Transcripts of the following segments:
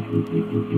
Assalamualaikum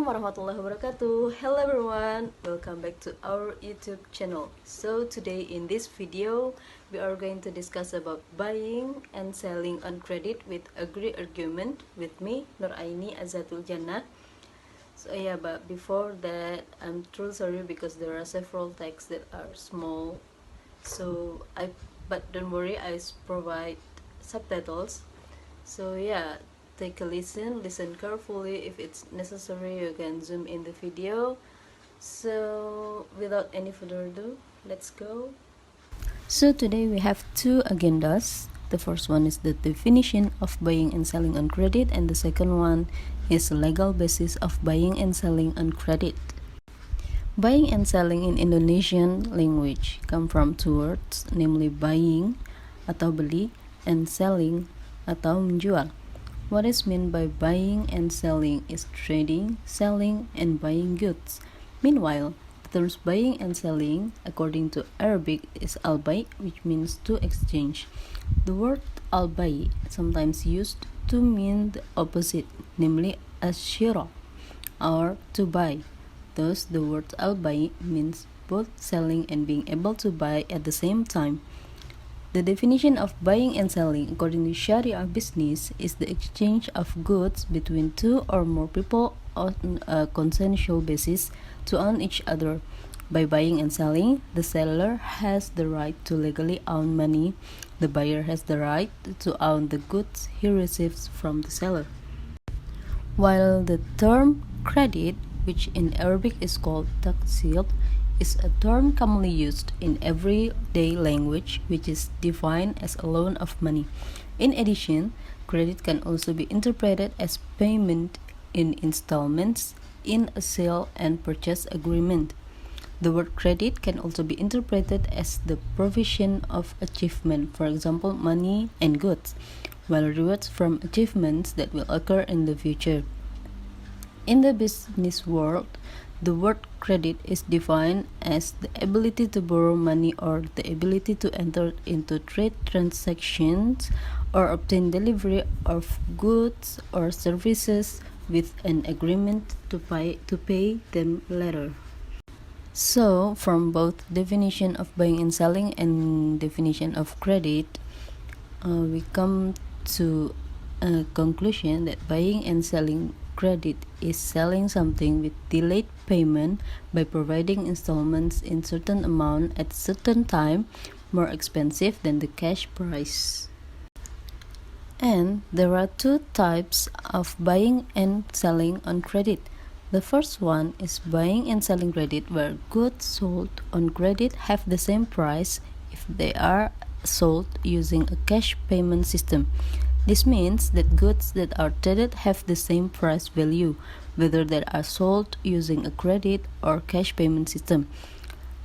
warahmatullahi wabarakatuh. Hello everyone, welcome back to our YouTube channel. So today in this video we are going to discuss about buying and selling on credit with agree argument with me Nur Aini Azizatu Uljana. So yeah, but before that I'm truly sorry because there are several texts that are small, so but don't worry, I provide subtitles. So yeah, take a listen carefully. If it's necessary, you can zoom in the video. So without any further ado, let's go. So today we have two agendas. The first one is the definition of buying and selling on credit, and the second one is the legal basis of buying and selling on credit. Buying and selling in Indonesian language come from two words, namely buying atau beli and selling atau menjual. What is meant by buying and selling is trading, selling, and buying goods. Meanwhile, the terms buying and selling, according to Arabic, is al-bay', which means to exchange. The word al-bay' sometimes used to mean the opposite, namely ashira, or to buy. Thus, the word al-bay' means both selling and being able to buy at the same time. The definition of buying and selling according to Sharia business is the exchange of goods between two or more people on a consensual basis to own each other. By buying and selling, the seller has the right to legally own money. The buyer has the right to own the goods he receives from the seller. While the term credit, which in Arabic is called taqsid, is a term commonly used in everyday language, which is defined as a loan of money. In addition, credit can also be interpreted as payment in installments in a sale and purchase agreement. The word credit can also be interpreted as the provision of achievement, for example, money and goods, while rewards from achievements that will occur in the future. In the business world, the word credit is defined as the ability to borrow money or the ability to enter into trade transactions or obtain delivery of goods or services with an agreement to pay them later. So, from both definition of buying and selling and definition of credit, we come to a conclusion that buying and selling credit is selling something with delayed payment by providing installments in certain amount at certain time, more expensive than the cash price. And there are two types of buying and selling on credit. The first one is buying and selling credit, where goods sold on credit have the same price if they are sold using a cash payment system. This means that goods that are traded have the same price value, whether they are sold using a credit or cash payment system.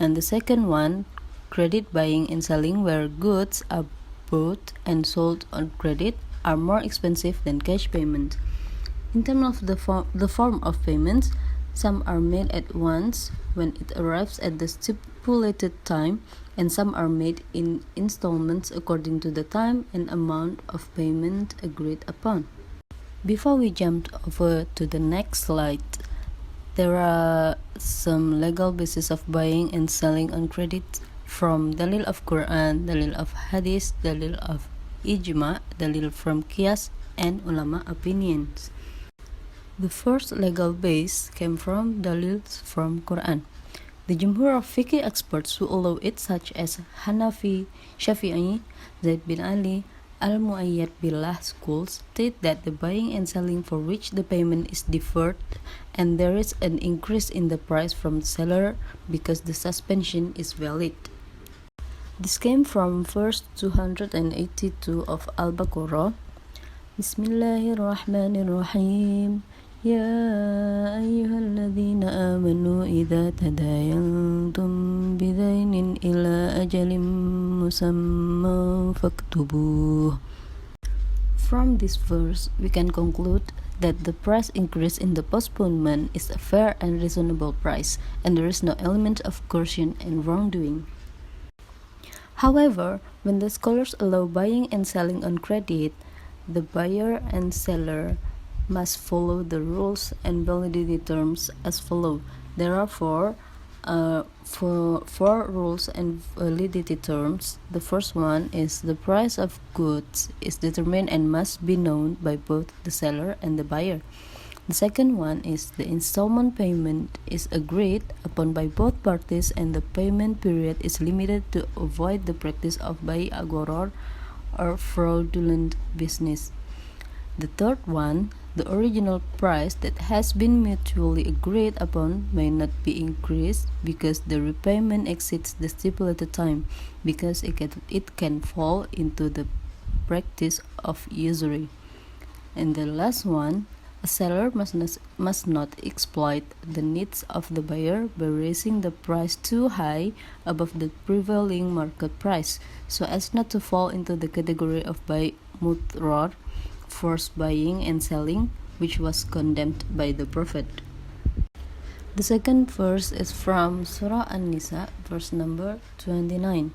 And the second one, credit buying and selling, where goods are bought and sold on credit are more expensive than cash payment. In terms of the form of payments, some are made at once when it arrives at the stipulated time, and some are made in installments according to the time and amount of payment agreed upon. Before we jump over to the next slide, there are some legal basis of buying and selling on credit from Dalil of Quran, Dalil of Hadith, Dalil of Ijma, Dalil from Qiyas, and Ulama opinions. The first legal base came from dalils from Quran. The Jumhur of fiqh experts who allow it, such as Hanafi, Shafi'i, Zaid bin Ali, Al-Mu'ayyad Billah schools, state that the buying and selling for which the payment is deferred and there is an increase in the price from the seller because the suspension is valid. This came from verse 282 of Al-Baqarah. Bismillahirrahmanirrahim. يا أيها الذين آمنوا إذا تداينتم بدين إلى أجل مسمى فاكتبوه. From this verse, we can conclude that the price increase in the postponement is a fair and reasonable price, and there is no element of coercion and wrongdoing. However, when the scholars allow buying and selling on credit, the buyer and seller must follow the rules and validity terms as follow. There are four rules and validity terms. The first one is the price of goods is determined and must be known by both the seller and the buyer. The second one is the installment payment is agreed upon by both parties and the payment period is limited to avoid the practice of bai agoror or fraudulent business. The third one, the original price that has been mutually agreed upon may not be increased because the repayment exceeds the stipulated time, because it can fall into the practice of usury. And the last one, a seller must not exploit the needs of the buyer by raising the price too high above the prevailing market price, so as not to fall into the category of bai mudrar, forced buying and selling, which was condemned by the Prophet. The second verse is from Surah An-Nisa, verse number 29.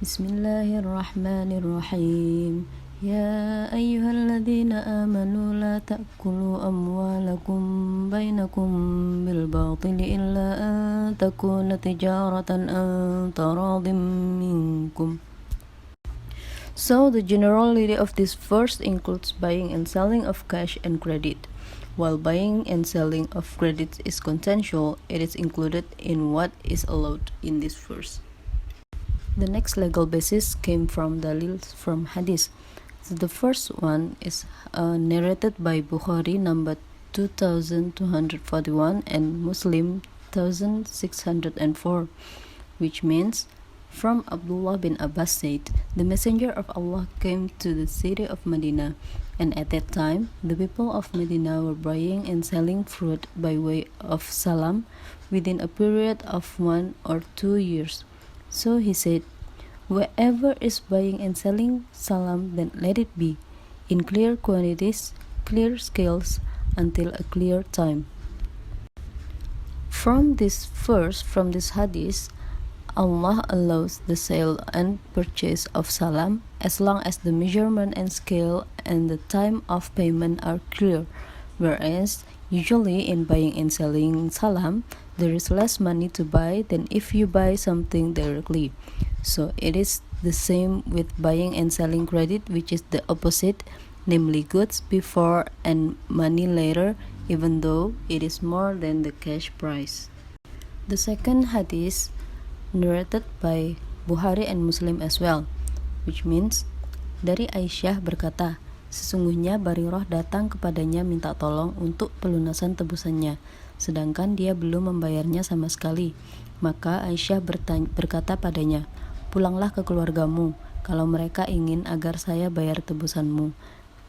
Bismillahirrahmanirrahim. يا أيها الذين آمنوا لا تأكلوا أموالكم بينكم بالباطل إلا أن تكون تجارة عن تراض منكم. So the generality of this verse includes buying and selling of cash and credit. While buying and selling of credit is consensual, it is included in what is allowed in this verse. The next legal basis came from dalils from hadith. So the first one is narrated by Bukhari number 2241 and Muslim 1604, which means, from Abdullah bin Abbas said, the Messenger of Allah came to the city of Medina, and at that time the people of Medina were buying and selling fruit by way of salam within a period of 1 or 2 years. So he said, whoever is buying and selling salam, then let it be in clear quantities, clear scales, until a clear time. From this verse, from this hadith, Allah allows the sale and purchase of salam as long as the measurement and scale and the time of payment are clear, whereas usually in buying and selling salam, there is less money to buy than if you buy something directly. So it is the same with buying and selling credit, which is the opposite, namely goods before and money later, even though it is more than the cash price. The second hadith narrated by Bukhari and Muslim as well, which means, dari Aisyah berkata, sesungguhnya Barirah datang kepadanya minta tolong untuk pelunasan tebusannya, sedangkan dia belum membayarnya sama sekali. Maka Aisyah berkata padanya, pulanglah ke keluargamu kalau mereka ingin agar saya bayar tebusanmu,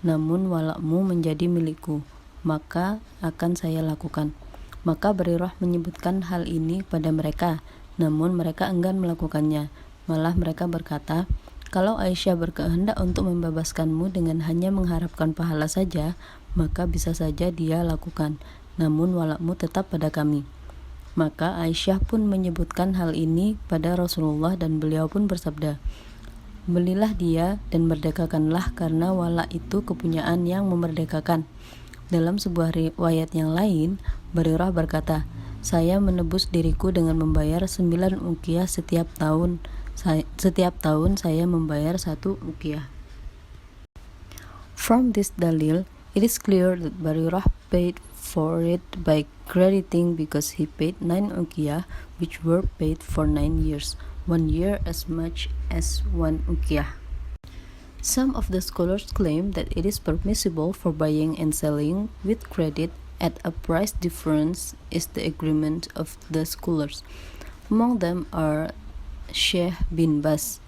namun walakmu menjadi milikku, maka akan saya lakukan. Maka Barirah menyebutkan hal ini pada mereka, namun mereka enggan melakukannya. Malah mereka berkata, kalau Aisyah berkehendak untuk membebaskanmu dengan hanya mengharapkan pahala saja, maka bisa saja dia lakukan, namun walakmu tetap pada kami. Maka Aisyah pun menyebutkan hal ini pada Rasulullah dan beliau pun bersabda, belilah dia dan merdekakanlah, karena walak itu kepunyaan yang memerdekakan. Dalam sebuah riwayat yang lain, Barirah berkata, saya menebus diriku dengan membayar 9 uqiyah setiap tahun. Setiap tahun saya membayar 1 uqiyah. From this dalil, it is clear that Barirah paid for it by crediting because he paid 9 uqiyah, which were paid for 9 years, 1 year as much as 1 uqiyah. Some of the scholars claim that it is permissible for buying and selling with credit at a price difference is the agreement of the scholars. Among them are Syekh bin Baz.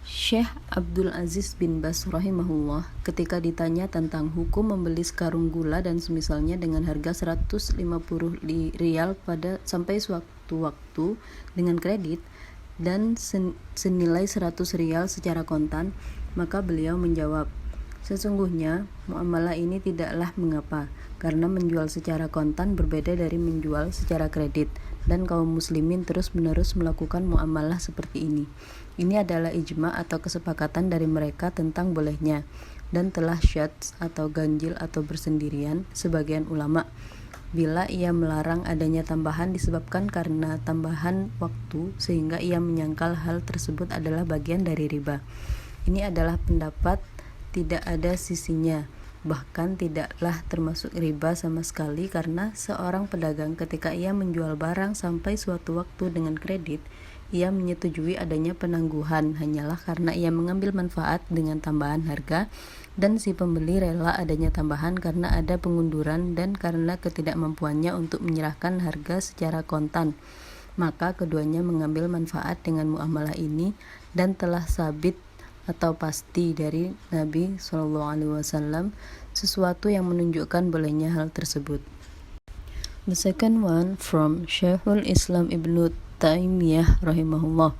Syekh Abdul Aziz bin Baz rahimahullah ketika ditanya tentang hukum membeli sekarung gula dan semisalnya dengan harga 150 rial pada sampai suatu waktu dengan kredit dan senilai 100 rial secara kontan, maka beliau menjawab, sesungguhnya muamalah ini tidaklah mengapa, karena menjual secara kontan berbeda dari menjual secara kredit. dan kaum muslimin terus-menerus melakukan muamalah seperti ini. Ini adalah ijma atau kesepakatan dari mereka tentang bolehnya, dan telah syadz atau ganjil atau bersendirian sebagian ulama bila ia melarang adanya tambahan disebabkan karena tambahan waktu sehingga ia menyangkal hal tersebut adalah bagian dari riba. Ini adalah pendapat tidak ada sisinya, bahkan tidaklah termasuk riba sama sekali karena seorang pedagang ketika ia menjual barang sampai suatu waktu dengan kredit, ia menyetujui adanya penangguhan hanyalah karena ia mengambil manfaat dengan tambahan harga dan si pembeli rela adanya tambahan karena ada pengunduran dan karena ketidakmampuannya untuk menyerahkan harga secara kontan. Maka keduanya mengambil manfaat dengan muamalah ini dan telah sabit atau pasti dari Nabi SAW sesuatu yang menunjukkan bolehnya hal tersebut. The second one from Syekhul Islam Ibnu Taimiyah rahimahullah.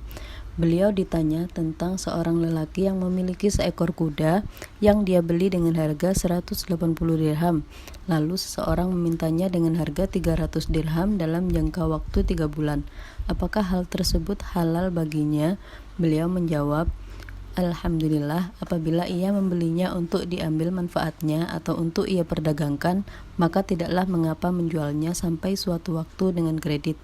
Beliau ditanya tentang seorang lelaki yang memiliki seekor kuda yang dia beli dengan harga 180 dirham. Lalu seseorang memintanya dengan harga 300 dirham dalam jangka waktu 3 bulan. Apakah hal tersebut halal baginya? Beliau menjawab, Alhamdulillah, apabila ia membelinya untuk diambil manfaatnya atau untuk ia perdagangkan, maka tidaklah mengapa menjualnya sampai suatu waktu dengan kredit.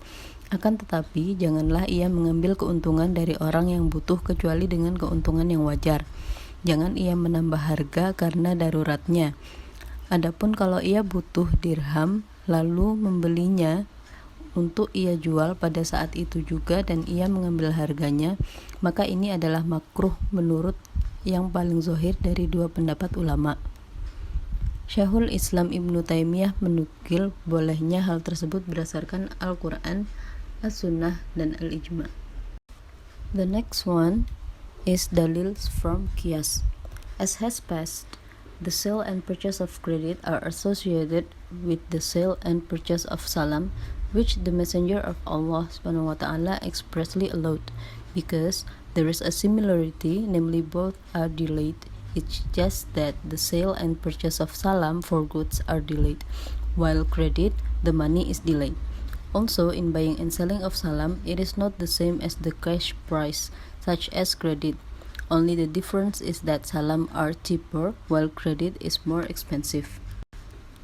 Akan tetapi, janganlah ia mengambil keuntungan dari orang yang butuh kecuali dengan keuntungan yang wajar. Jangan ia menambah harga karena daruratnya. Adapun kalau ia butuh dirham, lalu membelinya untuk ia jual pada saat itu juga dan ia mengambil harganya, maka ini adalah makruh menurut yang paling zahir dari dua pendapat ulama. Syekhul Islam Ibnu Taimiyah menukil bolehnya hal tersebut berdasarkan Al-Quran, As-Sunnah, dan Al-Ijma. The next one is dalils from Qiyas. As has passed, the sale and purchase of credit are associated with the sale and purchase of salam, which the Messenger of Allah SWT expressly allowed, because there is a similarity, namely both are delayed. It's just that the sale and purchase of salam for goods are delayed, while credit, the money is delayed. Also, in buying and selling of salam, it is not the same as the cash price, such as credit. Only the difference is that salam are cheaper, while credit is more expensive.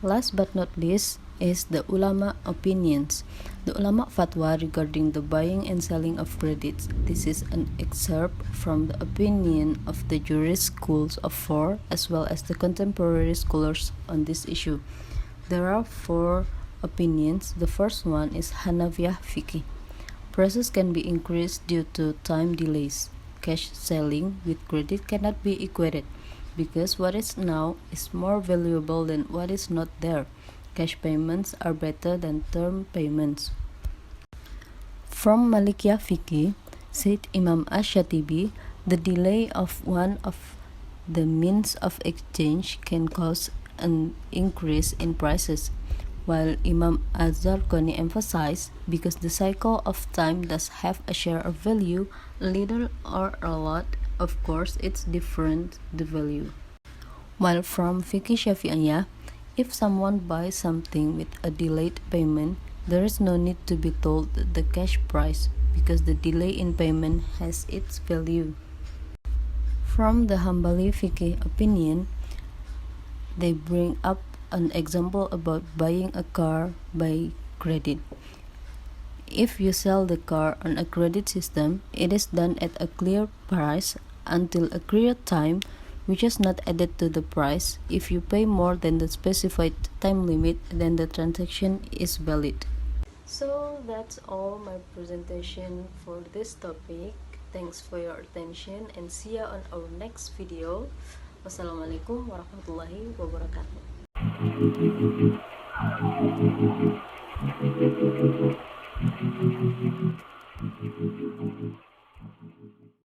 Last but not least is the ulama opinions. The ulama fatwa regarding the buying and selling of credits. This is an excerpt from the opinion of the jurist schools of four as well as the contemporary scholars on this issue. There are four opinions. The first one is Hanafiyah Fiqh. Prices can be increased due to time delays. Cash selling with credit cannot be equated because what is now is more valuable than what is not there. Cash payments are better than term payments. From Malikiyah Fiqh, said Imam Ash-Shatibi, the delay of one of the means of exchange can cause an increase in prices, while Imam Az-Zarqani emphasized, because the cycle of time does have a share of value, a little or a lot, of course it's different the value. While from Fiqh Syafi'iyah, if someone buys something with a delayed payment, there is no need to be told the cash price because the delay in payment has its value. From the Hanbali Fiqh opinion, they bring up an example about buying a car by credit. If you sell the car on a credit system, it is done at a clear price until a clear time, which is not added to the price. If you pay more than the specified time limit, then the transaction is valid. So that's all my presentation for this topic. Thanks for your attention and see you on our next video. Wassalamualaikum warahmatullahi wabarakatuh.